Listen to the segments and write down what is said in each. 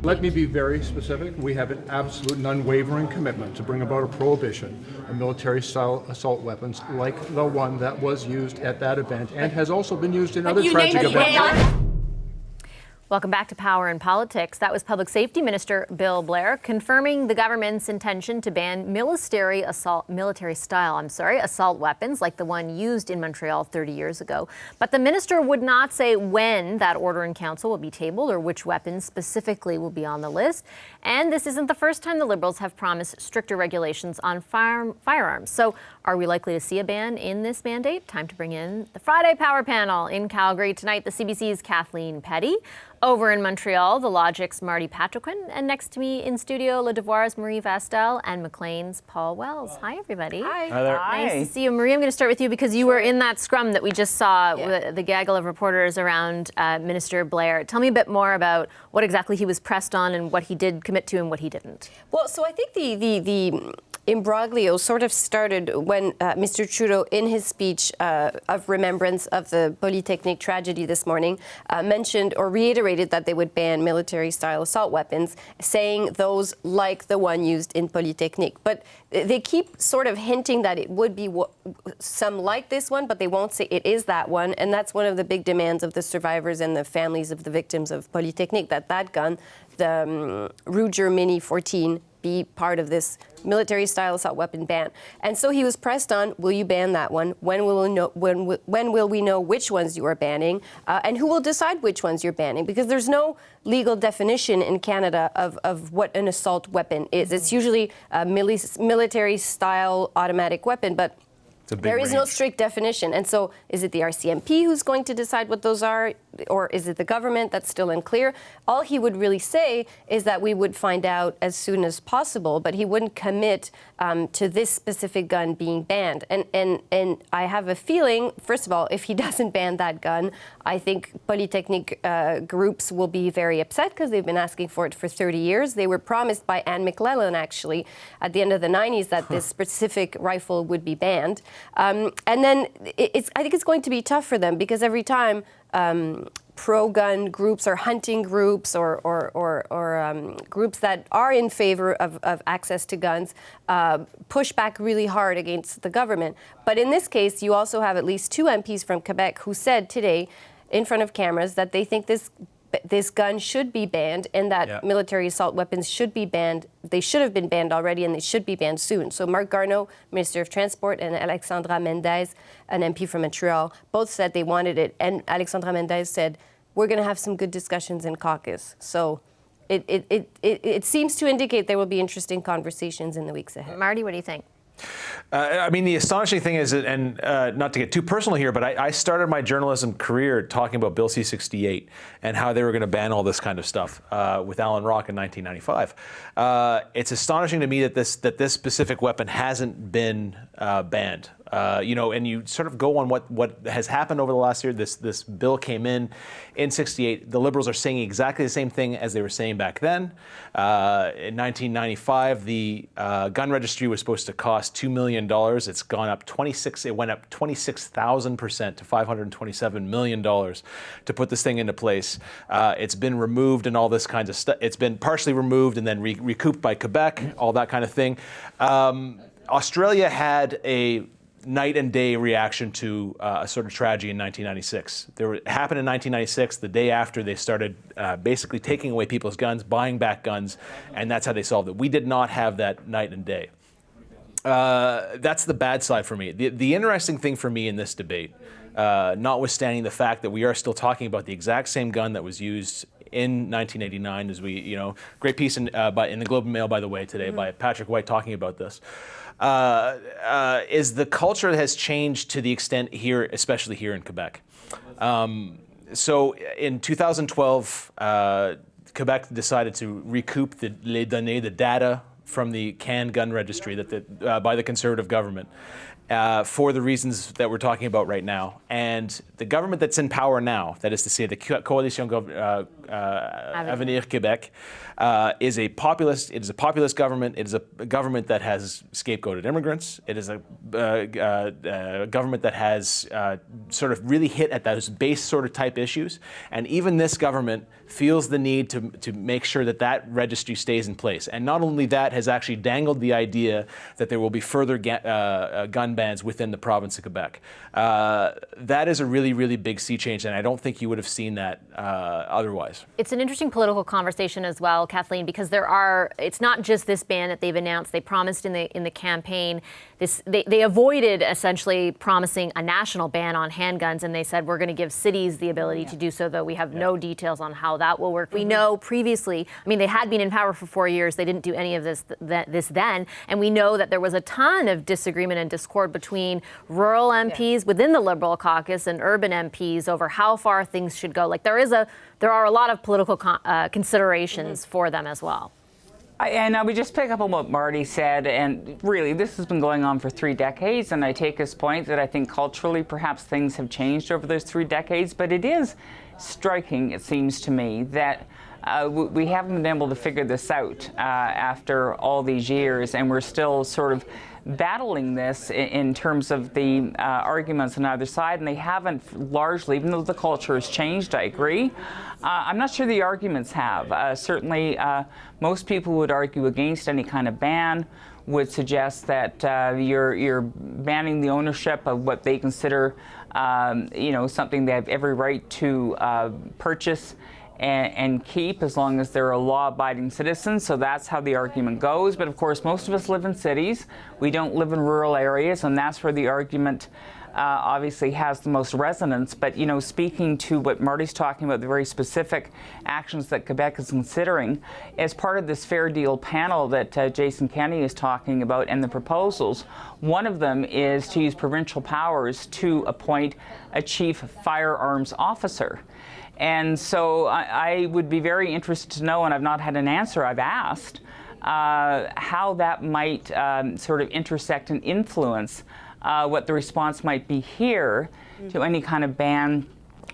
Let me be very specific. We have an absolute and unwavering commitment to bring about a prohibition of military-style assault weapons like the one that was used at that event and has also been used in other tragic events. Welcome back to Power and Politics. That was Public Safety Minister Bill Blair confirming the government's intention to ban military-style assault weapons like the one used in Montreal 30 years ago. But the minister would not say when that order in council will be tabled or which weapons specifically will be on the list. And this isn't the first time the Liberals have promised stricter regulations on firearms. So are we likely to see a ban in this mandate? Time to bring in the Friday Power Panel. In Calgary tonight, the CBC's Kathleen Petty. Over in Montreal, the Logic's Marty Patriquin, and next to me in studio, Le Devoir's Marie Vastel and Maclean's Paul Wells. Hi, everybody. Hi. Hi there. Nice to see you. Marie, I'm going to start with you because you were in that scrum that we just saw, with the gaggle of reporters around Minister Blair. Tell me a bit more about what exactly he was pressed on and what he did commit to and what he didn't. Well, so I think the imbroglio sort of started when Mr. Trudeau, in his speech of remembrance of the Polytechnique tragedy this morning, mentioned or reiterated that they would ban military-style assault weapons, saying those like the one used in Polytechnique. But they keep sort of hinting that it would be some like this one, but they won't say it is that one. And that's one of the big demands of the survivors and the families of the victims of Polytechnique, that gun, the Ruger Mini 14, be part of this military-style assault weapon ban. And so he was pressed on, will you ban that one? When will we know which ones you are banning? And who will decide which ones you're banning? Because there's no legal definition in Canada of what an assault weapon is. It's usually a military-style automatic weapon, but there is no strict definition. And so is it the RCMP who's going to decide what those are, or is it the government? That's still unclear. All he would really say is that we would find out as soon as possible, but he wouldn't commit to this specific gun being banned. And I have a feeling, first of all, if he doesn't ban that gun, I think Polytechnique groups will be very upset because they've been asking for it for 30 years. They were promised by Anne McLellan, actually, at the end of the 90s that this specific rifle would be banned. And then I think it's going to be tough for them because every time pro-gun groups or hunting groups or groups that are in favor of access to guns push back really hard against the government. But in this case, you also have at least two MPs from Quebec who said today in front of cameras that they think this gun should be banned and that military assault weapons should be banned. They should have been banned already and they should be banned soon. So Marc Garneau, Minister of Transport, and Alexandra Mendez, an MP from Montreal, both said they wanted it. And Alexandra Mendez said, we're going to have some good discussions in caucus. So it seems to indicate there will be interesting conversations in the weeks ahead. Marty, what do you think? I mean, the astonishing thing is, and not to get too personal here, but I started my journalism career talking about Bill C-68 and how they were going to ban all this kind of stuff with Alan Rock in 1995. It's astonishing to me that this specific weapon hasn't been banned. And you sort of go on what has happened over the last year. This bill came in 68. The Liberals are saying exactly the same thing as they were saying back then. In 1995, the gun registry was supposed to cost $2 million. It's gone up it went up 26,000% to $527 million to put this thing into place. It's been removed and all this kinds of stuff. It's been partially removed and then recouped by Quebec, all that kind of thing. Australia had a night and day reaction to a sort of tragedy in 1996. It happened in 1996, the day after they started basically taking away people's guns, buying back guns, and that's how they solved it. We did not have that night and day. That's the bad side for me. The interesting thing for me in this debate, notwithstanding the fact that we are still talking about the exact same gun that was used in 1989, as great piece in the Globe and Mail, by the way, today by Patrick White talking about this, is the culture that has changed to the extent here, especially here in Quebec. So in 2012, Quebec decided to recoup the data from the canned gun registry by the Conservative government. for the reasons that we're talking about right now. And the government that's in power now, that is to say the Coalition Avenir Québec, is a populist. It is a populist government. It is a government that has scapegoated immigrants. It is a government that has sort of really hit at those base sort of type issues. And even this government feels the need to make sure that that registry stays in place. And not only that, has actually dangled the idea that there will be further gun bans within the province of Quebec. That is a really, really big sea change, and I don't think you would have seen that otherwise. It's an interesting political conversation as well, Kathleen, because it's not just this ban that they've announced. They promised in the campaign they avoided essentially promising a national ban on handguns, and they said we're going to give cities the ability to do so, though we have no details on how that will work. We know previously, I mean, they had been in power for 4 years. They didn't do any of this then, and we know that there was a ton of disagreement and discord between rural MPs within the Liberal caucus and urban MPs over how far things should go. Like there are a lot of political considerations for them as well. And I would just pick up on what Marty said, and really this has been going on for 3 decades, and I take his point that I think culturally perhaps things have changed over those 3 decades, but it is striking, it seems to me, that we haven't been able to figure this out after all these years, and we're still sort of battling this in terms of the arguments on either side, and they haven't largely, even though the culture has changed, I agree. I'm not sure the arguments have. Certainly, most people would argue against any kind of ban, would suggest that you're banning the ownership of what they consider, something they have every right to purchase and keep as long as they're a law-abiding citizen. So that's how the argument goes. But of course, most of us live in cities. We don't live in rural areas, and that's where the argument obviously has the most resonance. But, speaking to what Marty's talking about, the very specific actions that Quebec is considering, as part of this fair deal panel that Jason Kenney is talking about and the proposals, one of them is to use provincial powers to appoint a chief firearms officer. And so I would be very interested to know, and I've not had an answer, I've asked, how that might sort of intersect and influence what the response might be here to any kind of ban,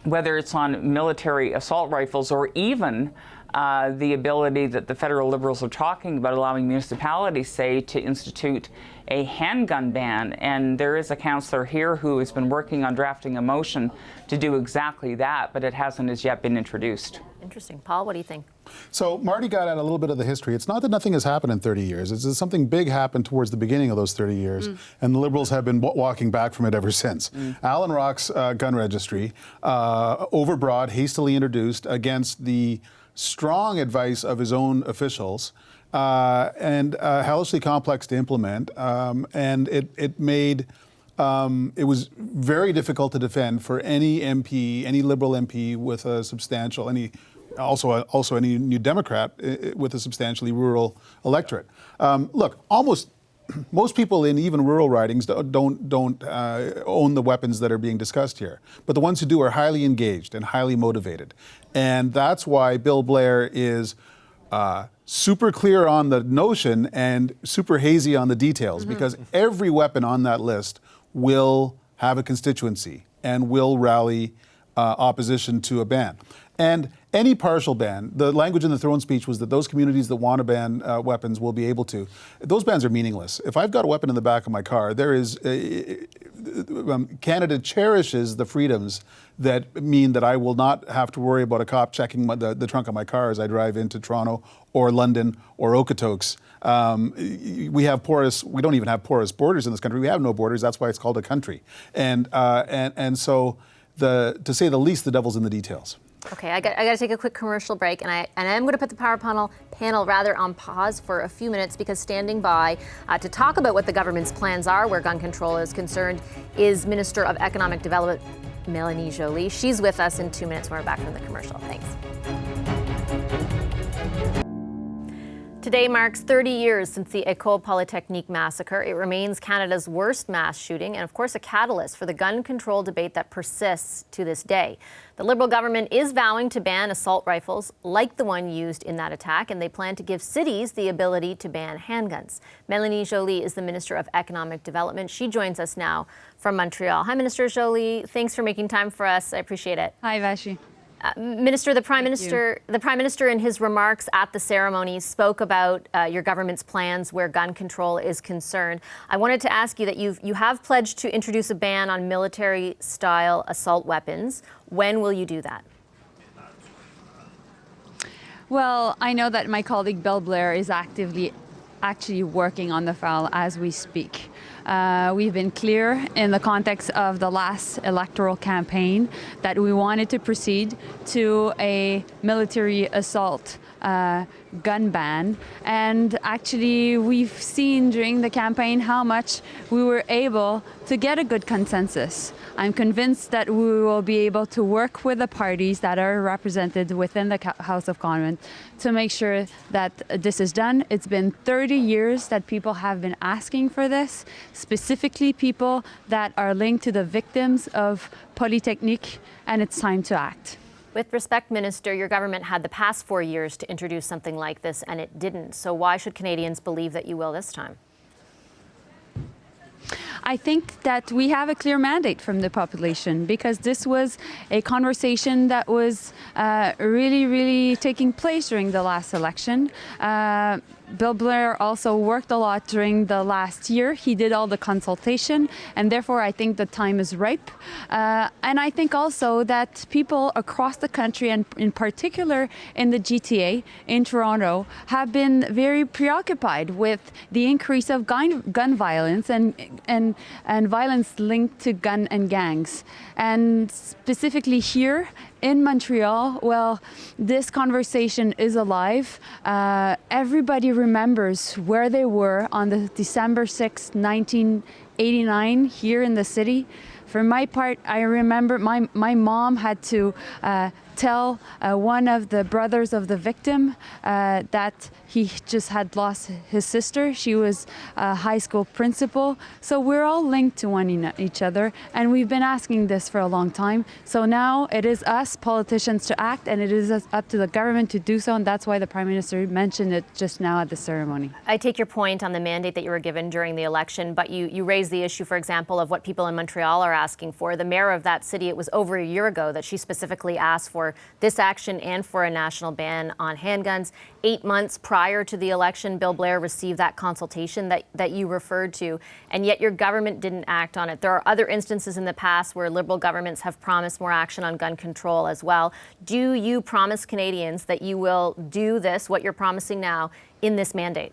whether it's on military assault rifles or even the ability that the federal Liberals are talking about, allowing municipalities, say, to institute a handgun ban. And there is a councillor here who has been working on drafting a motion to do exactly that, but it hasn't as yet been introduced. Interesting. Paul, what do you think? So Marty got at a little bit of the history. It's not that nothing has happened in 30 years. It's that something big happened towards the beginning of those 30 years, and the Liberals have been walking back from it ever since. Alan Rock's gun registry, overbroad, hastily introduced against the strong advice of his own officials, and hellishly complex to implement, and it made it was very difficult to defend for any MP, any Liberal MP with a substantial, also any New Democrat with a substantially rural electorate. Look, most people in even rural ridings don't own the weapons that are being discussed here, but the ones who do are highly engaged and highly motivated, and that's why Bill Blair is super clear on the notion and super hazy on the details, because every weapon on that list will have a constituency and will rally opposition to a ban. And any partial ban, the language in the throne speech was that those communities that want to ban weapons will be able to. Those bans are meaningless. If I've got a weapon in the back of my car, Canada cherishes the freedoms that mean that I will not have to worry about a cop checking the trunk of my car as I drive into Toronto or London or Okotoks. We don't even have porous borders in this country. We have no borders. That's why it's called a country. And so, to say the least, the devil's in the details. Okay, I got to take a quick commercial break, and I'm going to put the Power panel on pause for a few minutes, because standing by to talk about what the government's plans are where gun control is concerned is Minister of Economic Development, Mélanie Joly. She's with us in 2 minutes when we're back from the commercial. Thanks. Today marks 30 years since the École Polytechnique massacre. It remains Canada's worst mass shooting and, of course, a catalyst for the gun control debate that persists to this day. The Liberal government is vowing to ban assault rifles like the one used in that attack, and they plan to give cities the ability to ban handguns. Mélanie Joly is the Minister of Economic Development. She joins us now from Montreal. Hi, Minister Joly. Thanks for making time for us. I appreciate it. Hi, Vashi. Minister, the Prime Minister in his remarks at the ceremony spoke about your government's plans where gun control is concerned. I wanted to ask you that you have pledged to introduce a ban on military-style assault weapons. When will you do that? Well, I know that my colleague Bill Blair is actually working on the file as we speak. We've been clear in the context of the last electoral campaign that we wanted to proceed to a military assault gun ban. And actually, we've seen during the campaign how much we were able to get a good consensus. I'm convinced that we will be able to work with the parties that are represented within the House of Commons to make sure that this is done. It's been 30 years that people have been asking for this, specifically people that are linked to the victims of Polytechnique, and it's time to act. With respect, Minister, your government had the past 4 years to introduce something like this, and it didn't. So why should Canadians believe that you will this time? I think that we have a clear mandate from the population because this was a conversation that was really taking place during the last election. Bill Blair also worked a lot during the last year. He did all the consultation, and therefore I think the time is ripe. And I think also that people across the country, and in particular in the GTA, in Toronto, have been very preoccupied with the increase of gun violence and violence linked to gun and gangs. And specifically here in Montreal, well, this conversation is alive. Everybody remembers where they were on the December 6, 1989 here in the city. For my part, I remember my mom had to tell one of the brothers of the victim that he just had lost his sister. She was a high school principal. So we're all linked to each other, and we've been asking this for a long time. So now it is us politicians to act, and it is up to the government to do so, and that's why the Prime Minister mentioned it just now at the ceremony. I take your point on the mandate that you were given during the election, but you raised the issue, for example, of what people in Montreal are asking for. The mayor of that city, it was over a year ago that she specifically asked for this action and for a national ban on handguns. 8 months prior to the election, Bill Blair received that consultation that you referred to, and yet your government didn't act on it. There are other instances in the past where Liberal governments have promised more action on gun control as well. Do you promise Canadians that you will do this, what you're promising now, in this mandate?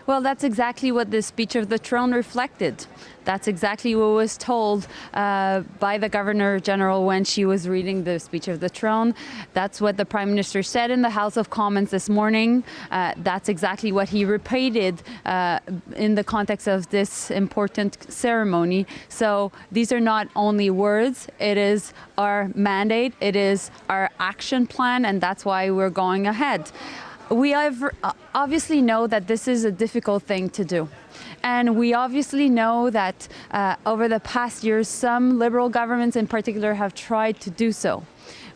Well, that's exactly what the speech of the throne reflected. That's exactly what was told by the Governor General when she was reading the speech of the throne. That's what the Prime Minister said in the House of Commons this morning. That's exactly what he repeated in the context of this important ceremony. So these are not only words, it is our mandate, it is our action plan, and that's why we're going ahead. We obviously know that this is a difficult thing to do. And we obviously know that over the past years, some Liberal governments in particular have tried to do so.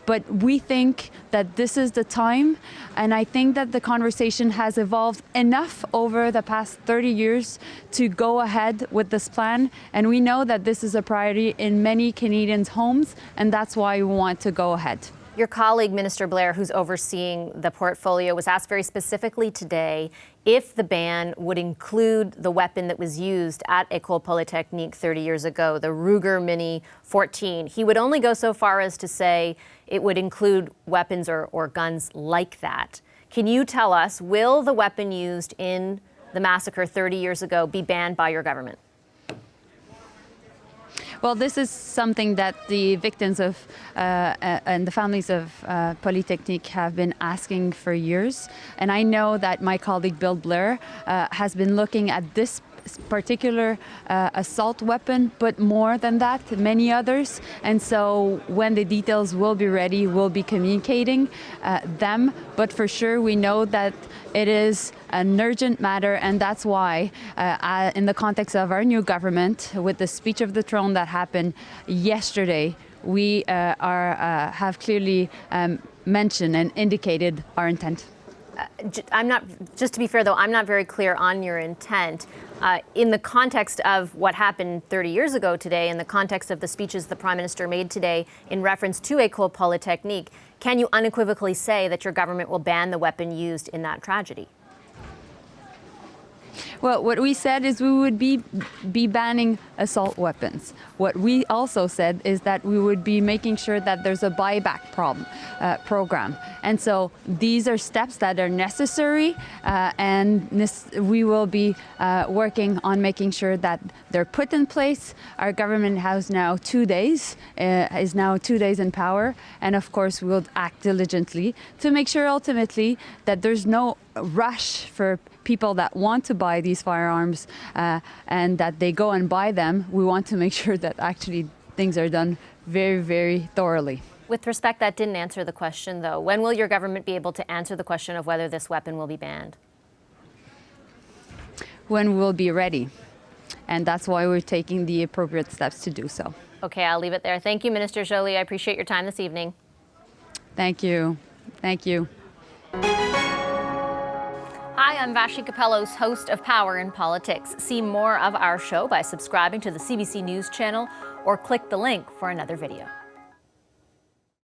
But we think that this is the time, and I think that the conversation has evolved enough over the past 30 years to go ahead with this plan. And we know that this is a priority in many Canadians' homes, and that's why we want to go ahead. Your colleague, Minister Blair, who's overseeing the portfolio, was asked very specifically today if the ban would include the weapon that was used at École Polytechnique 30 years ago, the Ruger Mini 14. He would only go so far as to say it would include weapons or guns like that. Can you tell us, will the weapon used in the massacre 30 years ago be banned by your government? Well, this is something that the victims of and the families of Polytechnique have been asking for years. And I know that my colleague Bill Blair has been looking at this particular assault weapon, but more than that, many others. And so when the details will be ready, we'll be communicating them. But for sure, we know that it is an urgent matter, and that's why, in the context of our new government, with the speech of the throne that happened yesterday, we have clearly mentioned and indicated our intent. Just to be fair, though, I'm not very clear on your intent. In the context of what happened 30 years ago today, in the context of the speeches the Prime Minister made today in reference to École Polytechnique, can you unequivocally say that your government will ban the weapon used in that tragedy? Well, what we said is we would be banning assault weapons. What we also said is that we would be making sure that there's a buyback program. And so these are steps that are necessary, and we will be working on making sure that they're put in place. Our government has now 2 days, is now 2 days in power, and of course we'll act diligently to make sure ultimately that there's no rush for people that want to buy these firearms and that they go and buy them. We want to make sure that actually things are done very, very thoroughly. With respect, that didn't answer the question, though. When will your government be able to answer the question of whether this weapon will be banned? When we'll be ready. And that's why we're taking the appropriate steps to do so. Okay, I'll leave it there. Thank you, Minister Joly. I appreciate your time this evening. Thank you. Thank you. Hi, I'm Vashi Capellos, host of Power in Politics. See more of our show by subscribing to the CBC News channel or click the link for another video.